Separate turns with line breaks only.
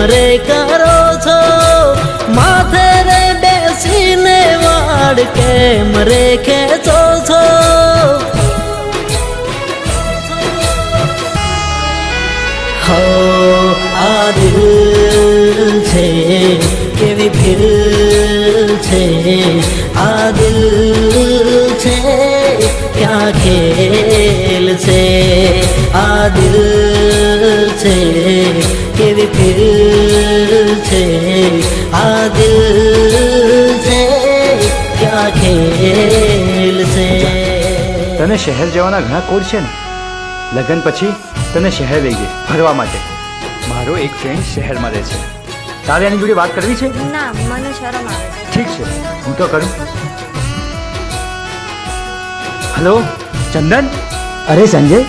રે કરો છો? માથે રે બેસીને વાળ કેમ રે ખેંચો છો? હો આ દિલ છે કેવી ફિર છે, આ દિલ છે ક્યાં ખેલ છે, આ દિલ છે કેવી ફિર છે, આ દિલ છે ક્યાં ખેલ છે.
તને શહેર જવાના ઘણા કોડ છે ને? લગ્ન પછી તને શહેર લઈ ગઈ ફરવા માટે. મારો એક ફ્રેન્ડ શહેરમાં રહે છે. તારે એની જોડે વાત કરવી છે?
ના, મને શરમ આવે છે.
ઠીક છે, હું તો કરું. હેલો ચંદન.
અરે સંજય,